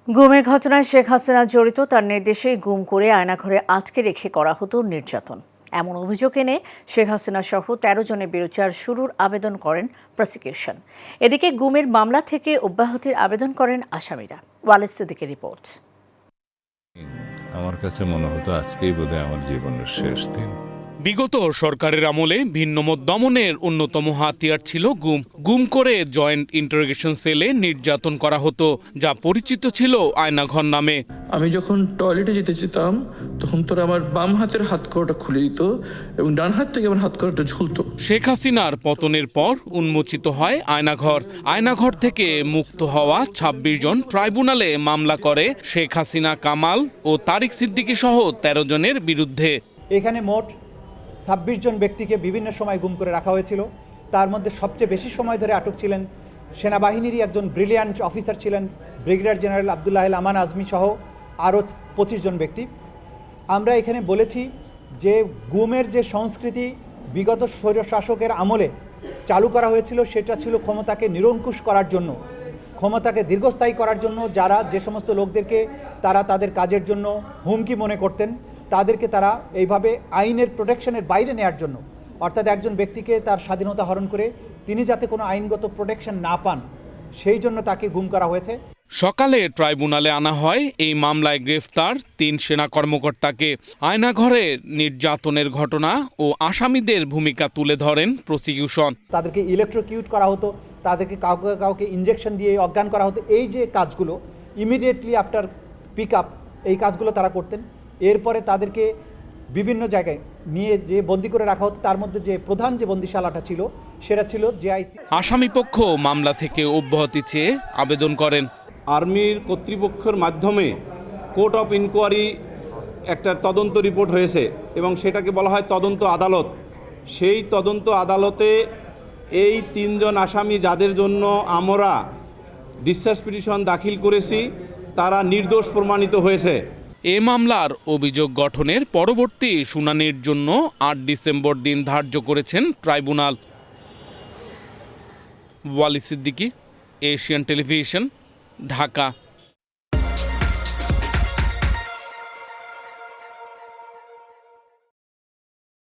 গুমের ঘটনায় শেখ হাসিনা জড়িত, তার নির্দেশে গুম করে আয়নাঘরে আটকে রেখে করা হতো নির্যাতন। এমন অভিযোগ এনে শেখ হাসিনা সহ ১৩ জনের বিরুদ্ধে শুরুর আবেদন করেন প্রসিকিউশন। এদিকে গুমের মামলা থেকে অব্যাহতির আবেদন করেন আসামিরা। ওয়ালিদ সিদ্দিকের রিপোর্ট। আমার কাছে মনে হতো আজকেই বোধহয় আমার জীবনের শেষ দিন। বিগত সরকারের আমলে ভিন্নমত দমনের অন্যতম হাতিয়ার ছিল গুম। গুম করে জয়েন্ট ইন্টারোগেশন সেলে নির্যাতন করা হতো, যা পরিচিত ছিল আয়নাঘর নামে। আমি যখন টয়লেটে যেতে যেতাম তখন তোরা আমার বাম হাতের হাত কড়াটা খুলে দিত এবং ডান হাত থেকে আমার হাত কড়াটা ঝুলতো। শেখ হাসিনার পতনের পর উন্মোচিত হয় আয়নাঘর। আয়নাঘর থেকে মুক্ত হওয়া ২৬ জন ট্রাইব্যুনালে মামলা করে শেখ হাসিনা, কামাল ও তারিক সিদ্দিকী সহ ১৩ জনের বিরুদ্ধে। এখানে মোট ২৬ জন ব্যক্তিকে বিভিন্ন সময় গুম করে রাখা হয়েছিল। তার মধ্যে সবচেয়ে বেশি সময় ধরে আটক ছিলেন সেনাবাহিনীরই একজন ব্রিলিয়ান্ট অফিসার ছিলেন ব্রিগেডিয়ার জেনারেল আবদুল্লাহ আমান আজমি সহ আরও ২৫ জন ব্যক্তি। আমরা এখানে বলেছি যে গুমের যে সংস্কৃতি বিগত স্বৈরশাসকের আমলে চালু করা হয়েছিল, সেটা ছিল ক্ষমতাকে নিরঙ্কুশ করার জন্য, ক্ষমতাকে দীর্ঘস্থায়ী করার জন্য। যারা যে সমস্ত লোকদেরকে তারা তাদের কাজের জন্য হুমকি মনে করতেন, তাদেরকে তারা এইভাবে আইনের প্রোটেকশনের বাইরে নেওয়ার জন্য, অর্থাৎ একজন ব্যক্তিকে তার স্বাধীনতা হরণ করে তিনি যাতে কোনো আইনগত প্রোটেকশন না পান, সেই জন্য তাকে গুম করা হয়েছে। সকালে ট্রাইব্যুনালে আনা হয় এই মামলায় গ্রেফতার ৩ সেনা কর্মকর্তাকে। আয়নাঘরে নির্যাতনের ঘটনা ও আসামিদের ভূমিকা তুলে ধরেন প্রসিকিউশন। তাদেরকে ইলেকট্রোকিউট করা হতো, তাদেরকে কাউকে কাউকে ইঞ্জেকশন দিয়ে অজ্ঞান করা হতো। এই যে কাজগুলো ইমিডিয়েটলি আফটার পিক আপ, এই কাজগুলো তারা করতেন। এরপরে তাদেরকে বিভিন্ন জায়গায় নিয়ে যে বন্দি করে রাখা হতো, তার মধ্যে যে প্রধান যে বন্দিশালাটা ছিল সেটা ছিল জেআইসি। আসামিপক্ষ মামলা থেকে অব্যাহতি চেয়ে আবেদন করেন। আর্মির কর্তৃপক্ষের মাধ্যমে কোর্ট অফ ইনকোয়ারি একটা তদন্ত রিপোর্ট হয়েছে এবং সেটাকে বলা হয় তদন্ত আদালত। সেই তদন্ত আদালতে এই ৩ জন আসামি যাদের জন্য আমরা ডিসচার্জ পিটিশন দাখিল করেছি, তারা নির্দোষ প্রমাণিত হয়েছে। এ মামলার অভিযোগ গঠনের পরবর্তী শুনানির জন্য ৮ ডিসেম্বর দিন ধার্য করেছেন tribunal. Walid Siddiqui, Asian television, Dhaka.